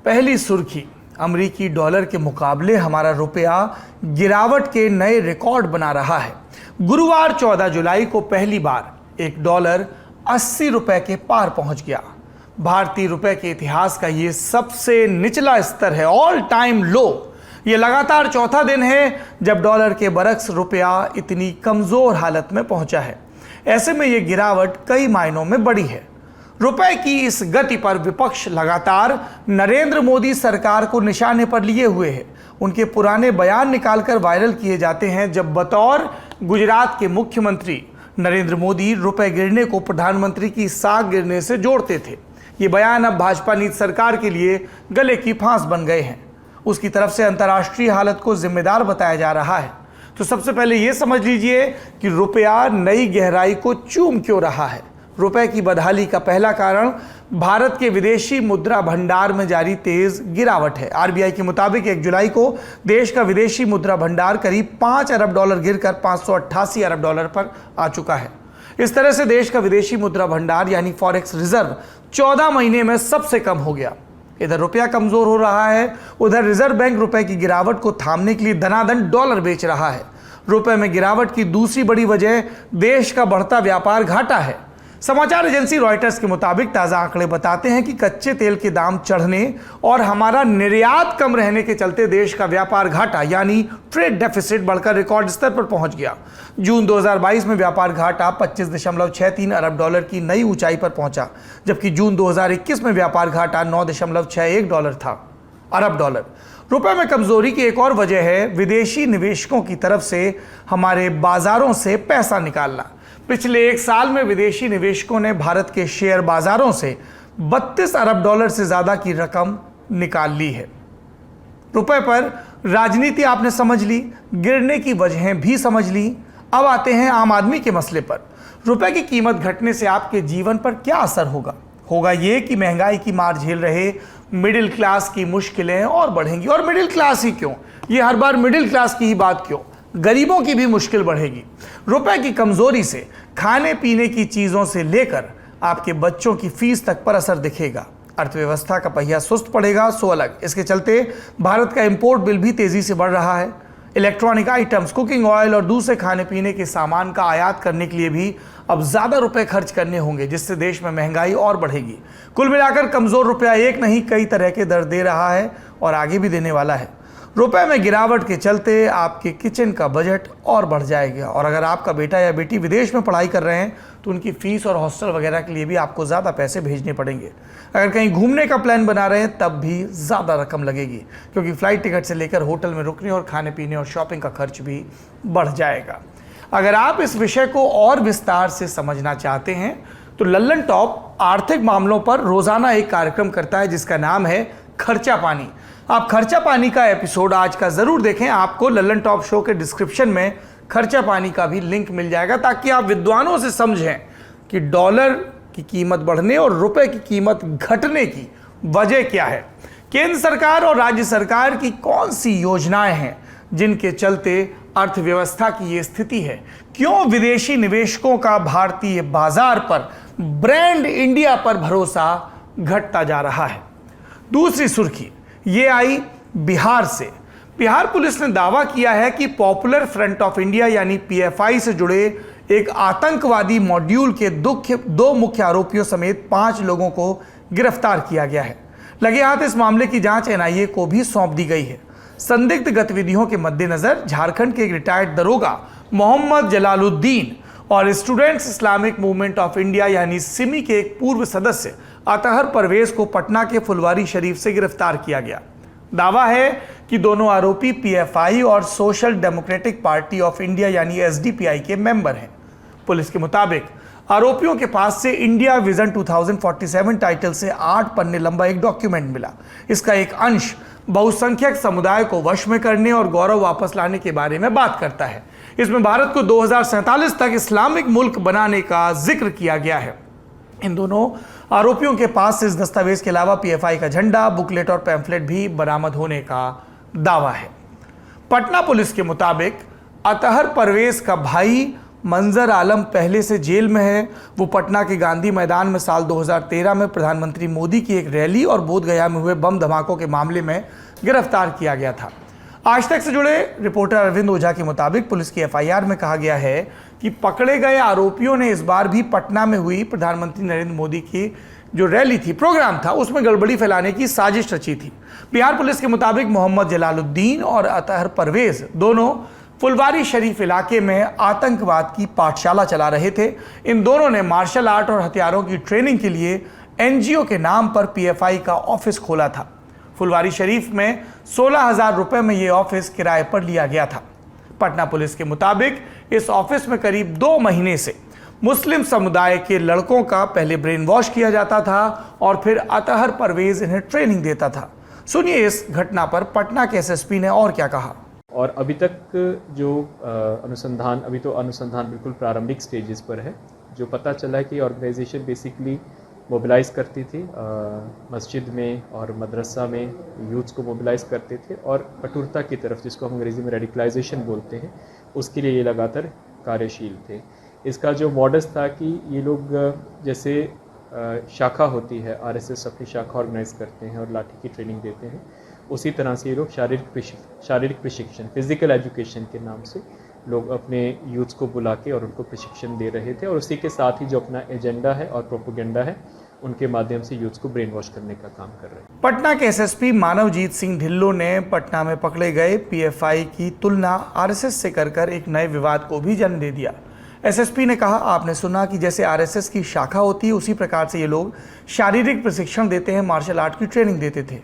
पहली सुर्खी, अमेरिकी डॉलर के मुकाबले हमारा रुपया गिरावट के नए रिकॉर्ड बना रहा है। गुरुवार 14 जुलाई को पहली बार एक डॉलर 80 रुपए के पार पहुंच गया। भारतीय रुपए के इतिहास का यह सबसे निचला स्तर है, ऑल टाइम लो। यह लगातार चौथा दिन है जब डॉलर के बरक्स रुपया इतनी कमजोर हालत में पहुंचा है। ऐसे में यह गिरावट कई मायनों में बड़ी है। रुपए की इस गति पर विपक्ष लगातार नरेंद्र मोदी सरकार को निशाने पर लिए हुए है। उनके पुराने बयान निकालकर वायरल किए जाते हैं, जब बतौर गुजरात के मुख्यमंत्री नरेंद्र मोदी रुपए गिरने को प्रधानमंत्री की साख गिरने से जोड़ते थे। ये बयान अब भाजपा नीति सरकार के लिए गले की फांस बन गए हैं। उसकी तरफ से अंतर्राष्ट्रीय हालत को जिम्मेदार बताया जा रहा है। तो सबसे पहले यह समझ लीजिए कि रुपया नई गहराई को चूम क्यों रहा है। रुपए की बदहाली का पहला कारण भारत के विदेशी मुद्रा भंडार में जारी तेज गिरावट है। आरबीआई के मुताबिक 1 जुलाई को देश का विदेशी मुद्रा भंडार करीब 5 अरब डॉलर गिरकर 588 अरब डॉलर पर आ चुका है। इस तरह से देश का विदेशी मुद्रा भंडार यानी फॉरेक्स रिजर्व 14 महीने में सबसे कम हो गया। इधर रुपया कमजोर हो रहा है, उधर रिजर्व बैंक रुपए की गिरावट को थामने के लिए धनाधन डॉलर बेच रहा है। रुपए में गिरावट की दूसरी बड़ी वजह देश का बढ़ता व्यापार घाटा है। समाचार एजेंसी रॉयटर्स के मुताबिक ताज़ा आंकड़े बताते हैं कि कच्चे तेल के दाम चढ़ने और हमारा निर्यात कम रहने के चलते देश का व्यापार घाटा यानी ट्रेड डेफिसिट बढ़कर रिकॉर्ड स्तर पर पहुंच गया। जून 2022 में व्यापार घाटा 25.63 अरब डॉलर की नई ऊंचाई पर पहुंचा, जबकि जून 2021 में व्यापार घाटा 9.61 डॉलर था अरब डॉलर। रुपए में कमजोरी की एक और वजह है विदेशी निवेशकों की तरफ से हमारे बाजारों से पैसा निकालना। पिछले 1 साल में विदेशी निवेशकों ने भारत के शेयर बाजारों से 32 अरब डॉलर से ज्यादा की रकम निकाल ली है। रुपए पर राजनीति आपने समझ ली, गिरने की वजहें भी समझ ली। अब आते हैं आम आदमी के मसले पर। रुपए की कीमत घटने से आपके जीवन पर क्या असर होगा ये कि महंगाई की मार झेल रहे मिडिल क्लास की मुश्किलें और बढ़ेंगी। और मिडिल क्लास ही क्यों, ये हर बार मिडिल क्लास की ही बात क्यों, गरीबों की भी मुश्किल बढ़ेगी। रुपए की कमजोरी से खाने पीने की चीजों से लेकर आपके बच्चों की फीस तक पर असर दिखेगा। अर्थव्यवस्था का पहिया सुस्त पड़ेगा सो अलग। इसके चलते भारत का इंपोर्ट बिल भी तेजी से बढ़ रहा है। इलेक्ट्रॉनिक आइटम्स, कुकिंग ऑयल और दूसरे खाने पीने के सामान का आयात करने के लिए भी अब ज्यादा रुपए खर्च करने होंगे, जिससे देश में महंगाई और बढ़ेगी। कुल मिलाकर कमजोर रुपया एक नहीं कई तरह के दर्द दे रहा है और आगे भी देने वाला है। रुपए में गिरावट के चलते आपके किचन का बजट और बढ़ जाएगा। और अगर आपका बेटा या बेटी विदेश में पढ़ाई कर रहे हैं तो उनकी फीस और हॉस्टल वगैरह के लिए भी आपको ज़्यादा पैसे भेजने पड़ेंगे। अगर कहीं घूमने का प्लान बना रहे हैं तब भी ज़्यादा रकम लगेगी, क्योंकि फ्लाइट टिकट से लेकर होटल में रुकने और खाने पीने और शॉपिंग का खर्च भी बढ़ जाएगा। अगर आप इस विषय को और विस्तार से समझना चाहते हैं तो लल्लन टॉप आर्थिक मामलों पर रोज़ाना एक कार्यक्रम करता है जिसका नाम है खर्चा पानी। आप खर्चा पानी का एपिसोड आज का जरूर देखें। आपको लल्लन टॉप शो के डिस्क्रिप्शन में खर्चा पानी का भी लिंक मिल जाएगा, ताकि आप विद्वानों से समझें कि डॉलर की कीमत बढ़ने और रुपए की कीमत घटने की वजह क्या है। केंद्र सरकार और राज्य सरकार की कौन सी योजनाएं हैं जिनके चलते अर्थव्यवस्था की ये स्थिति है। क्यों विदेशी निवेशकों का भारतीय बाजार पर, ब्रांड इंडिया पर भरोसा घटता जा रहा है। दूसरी सुर्खी ये आई बिहार से। बिहार पुलिस ने दावा किया है कि पॉपुलर फ्रंट ऑफ इंडिया यानी पीएफआई से जुड़े एक आतंकवादी मॉड्यूल के 2 मुख्य आरोपियों समेत 5 लोगों को गिरफ्तार किया गया है। लगे हाथ इस मामले की जांच एनआईए को भी सौंप दी गई है। संदिग्ध गतिविधियों के मद्देनजर झारखंड के एक रिटायर्ड दरोगा मोहम्मद जलालुद्दीन और students Islamic movement of India यानी सिमी के एक पूर्व सदस्य अतहर परवेज को पटना के फुलवारी शरीफ से गिरफ्तार किया गया। दावा है कि दोनों आरोपी पीएफआई और social democratic party of India यानी एसडीपीआई के मेंबर हैं। पुलिस के मुताबिक आरोपियों के पास से इंडिया विजन 2047 टाइटल से 8 पन्ने लंबा एक डॉक्यूमेंट मिला। इसका एक अंश बहुसंख्यक समुदाय को वश में करने और गौरव वापस लाने के बारे में बात करता है। इसमें भारत को 2047 तक इस्लामिक मुल्क बनाने का जिक्र किया गया है। इन दोनों आरोपियों के पास इस दस्तावेज के अलावा पीएफआई का झंडा, बुकलेट और पैम्फलेट भी बरामद होने का दावा है। पटना पुलिस के मुताबिक अतहर परवेज का भाई मंजर आलम पहले से जेल में है। वो पटना के गांधी मैदान में साल 2013 में प्रधानमंत्री मोदी की एक रैली और बोधगया में हुए बम धमाकों के मामले में गिरफ्तार किया गया था। आज तक से जुड़े रिपोर्टर अरविंद ओझा के मुताबिक पुलिस की एफआईआर में कहा गया है कि पकड़े गए आरोपियों ने इस बार भी पटना में हुई प्रधानमंत्री नरेंद्र मोदी की जो रैली थी, प्रोग्राम था, उसमें गड़बड़ी फैलाने की साजिश रची थी। बिहार पुलिस के मुताबिक मोहम्मद जलालुद्दीन और अतहर परवेज दोनों फुलवारी शरीफ इलाके में आतंकवाद की पाठशाला चला रहे थे। इन दोनों ने मार्शल आर्ट और हथियारों की ट्रेनिंग के लिए एनजीओ के नाम पर पीएफआई का ऑफिस खोला था। फुलवारी शरीफ में 16,000 रुपए में यह ऑफिस किराए पर लिया गया था। पटना पुलिस के मुताबिक इस ऑफिस में करीब 2 महीने से मुस्लिम समुदाय के लड़कों का पहले ब्रेन वॉश किया जाता था और फिर अतहर परवेज इन्हें ट्रेनिंग देता था। सुनिए इस घटना पर पटना के एसएसपी ने और क्या कहा। और अभी तक जो अनुसंधान बिल्कुल प्रारंभिक स्टेजेस पर है। जो पता चला है कि ऑर्गेनाइजेशन बेसिकली मोबिलाइज़ करती थी, मस्जिद में और मदरसा में यूथ्स को मोबिलाइज़ करते थे और कठोरता की तरफ, जिसको हम अंग्रेज़ी में रेडिकलाइजेशन बोलते हैं, उसके लिए ये लगातार कार्यशील थे। इसका जो मॉडस था कि ये लोग जैसे शाखा होती है, आरएसएस अपनी शाखा ऑर्गेनाइज करते हैं और लाठी की ट्रेनिंग देते हैं, उसी तरह से ये लोग शारीरिक प्रशिक्षण, फिजिकल एजुकेशन के नाम से लोग अपने यूथ्स को बुला के और उनको प्रशिक्षण दे रहे थे। और उसी के साथ ही जो अपना एजेंडा है और प्रोपेगेंडा है, उनके माध्यम से यूथ्स को ब्रेन वॉश करने का काम कर रहे हैं। पटना के एसएसपी मानवजीत सिंह ढिल्लों ने पटना में पकड़े गए पीएफआई की तुलना आरएसएस से कर एक नए विवाद को भी जन्म दे दिया। एसएसपी ने कहा, आपने सुना कि जैसे आरएसएस की शाखा होती है, उसी प्रकार से ये लोग शारीरिक प्रशिक्षण देते हैं, मार्शल आर्ट की ट्रेनिंग देते थे।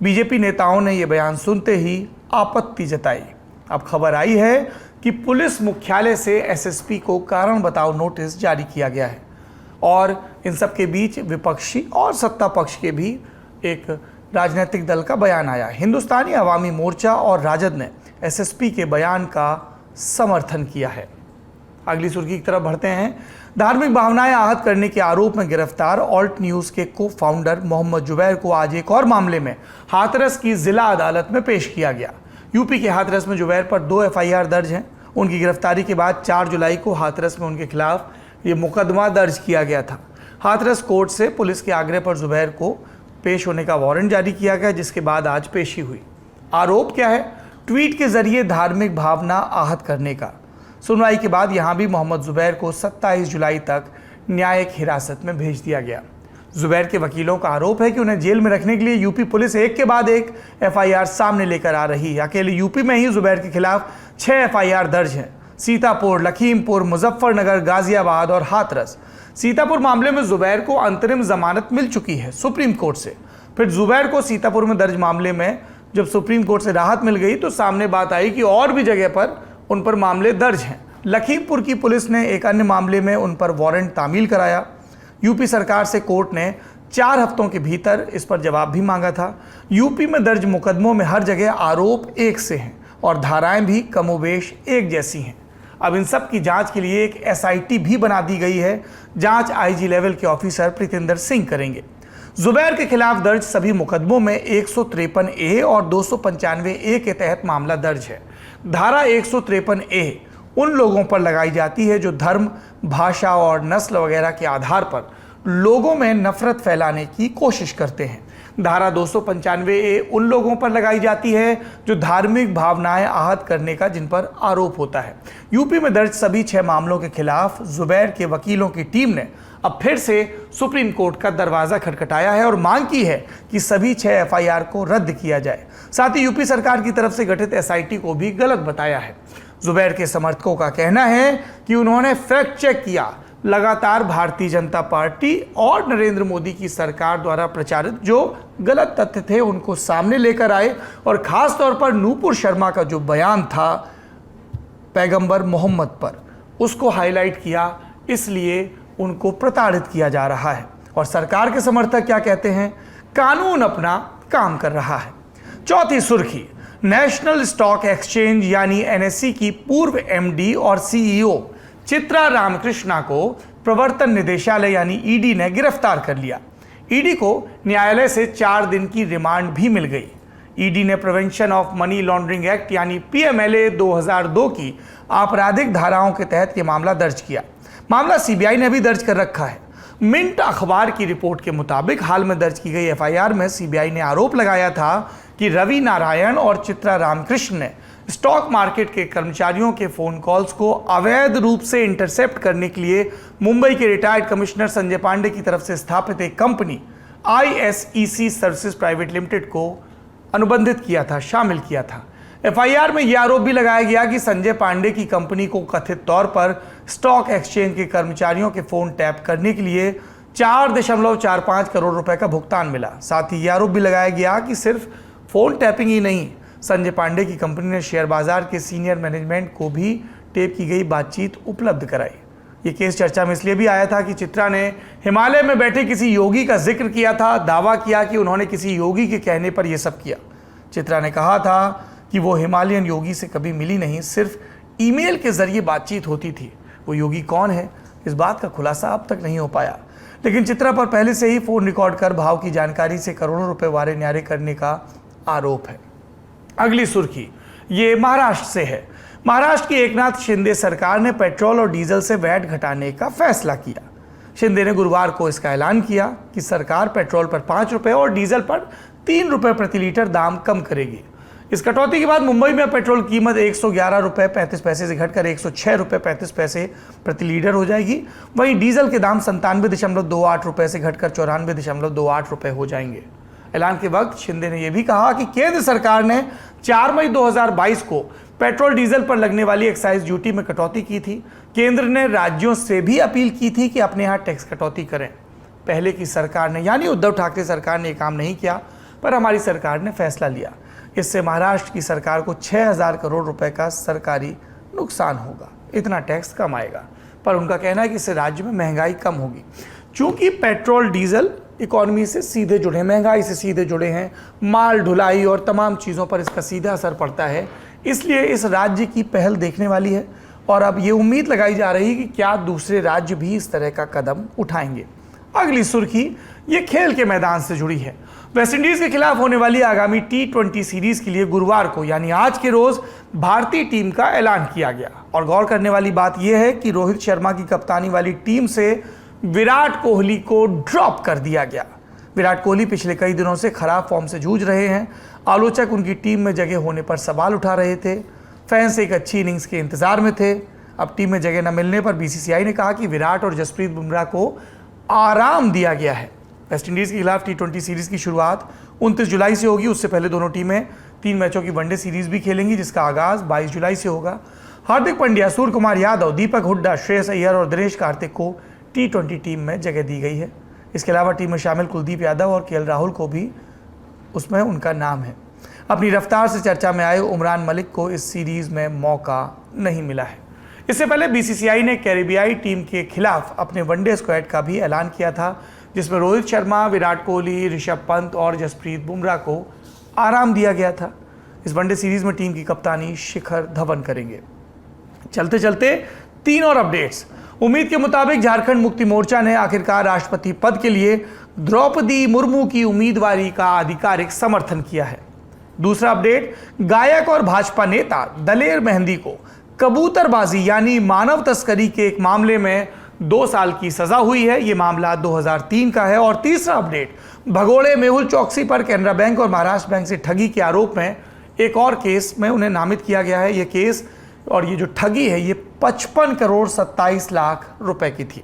बीजेपी नेताओं ने यह बयान सुनते ही आपत्ति जताई। अब खबर आई है कि पुलिस मुख्यालय से एसएसपी को कारण बताओ नोटिस जारी किया गया है और इन सब के बीच विपक्षी और सत्ता पक्ष के भी एक राजनीतिक दल का बयान आया। हिंदुस्तानी अवामी मोर्चा और राजद ने एसएसपी के बयान का समर्थन किया है। अगली सुर्खी की तरफ बढ़ते हैं। धार्मिक भावनाएं आहत करने के आरोप में गिरफ्तार ऑल्ट न्यूज के को फाउंडर मोहम्मद जुबैर को आज एक और मामले में हाथरस की जिला अदालत में पेश किया गया। यूपी के हाथरस में जुबैर पर 2 एफआईआर दर्ज हैं। उनकी गिरफ्तारी के बाद 4 जुलाई को हाथरस में उनके खिलाफ ये मुकदमा दर्ज किया गया था। हाथरस कोर्ट से पुलिस के आग्रह पर जुबैर को पेश होने का वारंट जारी किया गया, जिसके बाद आज पेशी हुई। आरोप क्या है? ट्वीट के जरिए धार्मिक भावना आहत करने का। सुनवाई के बाद यहां भी मोहम्मद जुबैर को 27 जुलाई तक न्यायिक हिरासत में भेज दिया गया। जुबैर के वकीलों का आरोप है कि उन्हें जेल में रखने के लिए यूपी पुलिस एक के बाद एक एफआईआर सामने लेकर आ रही है। अकेले यूपी में ही जुबैर के खिलाफ 6 एफआईआर दर्ज हैं। सीतापुर, लखीमपुर, मुजफ्फरनगर, गाजियाबाद और हाथरस। सीतापुर मामले में जुबैर को अंतरिम जमानत मिल चुकी है सुप्रीम कोर्ट से। फिर जुबैर को सीतापुर में दर्ज मामले में जब सुप्रीम कोर्ट से राहत मिल गई तो सामने बात आई कि और भी जगह पर उन पर मामले दर्ज हैं। लखीमपुर की पुलिस ने एक अन्य मामले में उन पर वारंट तामील कराया। यूपी सरकार से कोर्ट ने 4 हफ्तों के भीतर इस पर जवाब भी मांगा था। यूपी में दर्ज मुकदमों में हर जगह आरोप एक से हैं और धाराएं भी कमोबेश एक जैसी हैं। अब इन सब की जांच के लिए एक एसआईटी भी बना दी गई है। जांच आईजी लेवल के ऑफिसर प्रीतिंदर सिंह करेंगे। जुबैर के खिलाफ दर्ज सभी मुकदमों में 153A और 295A के तहत मामला दर्ज है। धारा 153A उन लोगों पर लगाई जाती है जो धर्म, भाषा और नस्ल वगैरह के आधार पर लोगों में नफरत फैलाने की कोशिश करते हैं। धारा 295A उन लोगों पर लगाई जाती है जो धार्मिक भावनाएं आहत करने का जिन पर आरोप होता है। यूपी में दर्ज सभी 6 मामलों के खिलाफ जुबैर के वकीलों की टीम ने अब फिर से सुप्रीम कोर्ट का दरवाजा खटखटाया है और मांग की है कि सभी 6 एफआईआर को रद्द किया जाए। साथ ही यूपी सरकार की तरफ से गठित एसआईटी को भी गलत बताया है। जुबैर के समर्थकों का कहना है कि उन्होंने फैक्ट चेक किया। लगातार भारतीय जनता पार्टी और नरेंद्र मोदी की सरकार द्वारा प्रचारित जो गलत तथ्य थे उनको सामने लेकर आए और खास तौर पर नूपुर शर्मा का जो बयान था पैगंबर मोहम्मद पर, उसको हाईलाइट किया। इसलिए उनको प्रताड़ित किया जा रहा है। और सरकार के समर्थक क्या कहते हैं? कानून अपना काम कर रहा है। चौथी सुर्खी, नेशनल स्टॉक एक्सचेंज यानी एनएसई की पूर्व एमडी और सीईओ चित्रा रामकृष्णा को प्रवर्तन निदेशालय यानी ईडी ने गिरफ्तार कर लिया। ईडी को न्यायालय से 4 दिन की रिमांड भी मिल गई। ईडी ने prevention of money laundering act यानी पीएमएलए 2002 की आपराधिक धाराओं के तहत यह मामला दर्ज किया। मामला सीबीआई ने भी दर्ज कर रखा है। मिंट अखबार की रिपोर्ट के मुताबिक हाल में दर्ज की गई एफआईआर में सीबीआई ने आरोप लगाया था कि रवि नारायण और चित्रा रामकृष्ण ने स्टॉक मार्केट के कर्मचारियों के फोन कॉल्स को अवैध रूप से इंटरसेप्ट करने के लिए मुंबई के रिटायर्ड कमिश्नर संजय पांडे की तरफ से स्थापित एक company ISEC services private limited को अनुबंधित किया था, शामिल किया था। एफआईआर में यह आरोप भी लगाया गया कि संजय पांडे की कंपनी को कथित तौर पर स्टॉक एक्सचेंज के कर्मचारियों के फोन टैप करने के लिए 4.45 करोड़ रुपए का भुगतान मिला। साथ ही यह आरोप भी लगाया गया कि सिर्फ फोन टैपिंग ही नहीं, संजय पांडे की कंपनी ने शेयर बाजार के सीनियर मैनेजमेंट को भी टेप की गई बातचीत उपलब्ध कराई। ये केस चर्चा में इसलिए भी आया था कि चित्रा ने हिमालय में बैठे किसी योगी का जिक्र किया था, दावा किया कि उन्होंने किसी योगी के कहने पर यह सब किया। चित्रा ने कहा था कि वो हिमालयन योगी से कभी मिली नहीं, सिर्फ ईमेल के जरिए बातचीत होती थी। वो योगी कौन है, इस बात का खुलासा अब तक नहीं हो पाया, लेकिन चित्रा पर पहले से ही फोन रिकॉर्ड कर भाव की जानकारी से करोड़ों रुपए वारे न्यारे करने का आरोप है। अगली सुर्खी ये महाराष्ट्र से है। महाराष्ट्र की एकनाथ शिंदे सरकार ने पेट्रोल और डीजल से वैट घटाने का फैसला किया। शिंदे ने गुरुवार को इसका ऐलान किया कि सरकार पेट्रोल पर 5 रुपए और डीजल पर 3 रुपए प्रति लीटर दाम कम करेगी। इस कटौती के बाद मुंबई में पेट्रोल कीमत 111 रुपए 35 पैसे से घटकर 106 रुपए 35 पैसे प्रति लीटर हो जाएगी। वहीं डीजल के दाम 97.28 रुपए से घटकर 94.28 रुपए हो जाएंगे। ऐलान के वक्त शिंदे ने यह भी कहा कि केंद्र सरकार ने 4 मई 2022 को पेट्रोल डीजल पर लगने वाली एक्साइज ड्यूटी में कटौती की थी। केंद्र ने राज्यों से भी अपील की थी कि अपने यहाँ टैक्स कटौती करें। पहले की सरकार ने यानी उद्धव ठाकरे सरकार ने यह काम नहीं किया, पर हमारी सरकार ने फैसला लिया। इससे महाराष्ट्र की सरकार को 6,000 करोड़ रुपए का सरकारी नुकसान होगा। इतना टैक्स कम आएगा, पर उनका कहना है कि इससे राज्य में महंगाई कम होगी। चूंकि पेट्रोल डीजल इकोनॉमी से सीधे जुड़े हैं, महंगाई से सीधे जुड़े हैं, माल ढुलाई और तमाम चीज़ों पर इसका सीधा असर पड़ता है, इसलिए इस राज्य की पहल देखने वाली है। और अब ये उम्मीद लगाई जा रही है कि क्या दूसरे राज्य भी इस तरह का कदम उठाएंगे। अगली सुर्खी ये खेल के मैदान से जुड़ी है। वेस्टइंडीज के खिलाफ होने वाली आगामी T20 सीरीज के लिए गुरुवार को यानी आज के रोज भारतीय टीम का ऐलान किया गया। और गौर करने वाली बात यह है कि रोहित शर्मा की कप्तानी वाली टीम से विराट कोहली को ड्रॉप कर दिया गया। विराट कोहली पिछले कई दिनों से खराब फॉर्म से जूझ रहे हैं। आलोचक उनकी टीम में जगह होने पर सवाल उठा रहे थे। फैंस एक अच्छी इनिंग्स के इंतजार में थे। अब टीम में जगह न मिलने पर बीसीसीआई ने कहा कि विराट और जसप्रीत बुमराह को आराम दिया गया है। वेस्टइंडीज के खिलाफ T20 सीरीज की शुरुआत 29 जुलाई से होगी। उससे पहले दोनों टीमें 3 मैचों की वनडे सीरीज भी खेलेंगी, जिसका आगाज 22 जुलाई से होगा। हार्दिक पांड्या, सूर्य कुमार यादव, दीपक हुड्डा, श्रेयस अय्यर और दिनेश कार्तिक को T20 टीम में जगह दी गई है। इसके अलावा टीम में शामिल कुलदीप यादव और केएल राहुल को भी उसमें उनका नाम है। अपनी रफ्तार से चर्चा में आए उमरान मलिक को इस सीरीज में मौका नहीं मिला है। इससे पहले बीसीसीआई ने कैरिबियाई टीम के खिलाफ अपने वनडे स्क्वाड का भी ऐलान किया था, जिसमें रोहित शर्मा, विराट कोहली, ऋषभ पंत और जसप्रीत बुमराह को आराम दिया गया था। इस वनडे सीरीज में टीम की कप्तानी शिखर धवन करेंगे। चलते चलते 3 और अपडेट्स। उम्मीद के मुताबिक झारखंड मुक्ति मोर्चा ने आखिरकार राष्ट्रपति पद के लिए द्रौपदी मुर्मू की उम्मीदवारी का आधिकारिक समर्थन किया है। दूसरा अपडेट, गायक और भाजपा नेता दलेर मेहंदी को कबूतरबाजी यानी मानव तस्करी के एक मामले में 2 साल की सजा हुई है। यह मामला 2003 का है। और तीसरा अपडेट, भगोड़े मेहुल चौकसी पर कैनरा बैंक और महाराष्ट्र बैंक से ठगी के आरोप में एक और केस में उन्हें नामित किया गया है। यह केस और ये जो ठगी है ये 55 करोड़ 27 लाख रुपए की थी।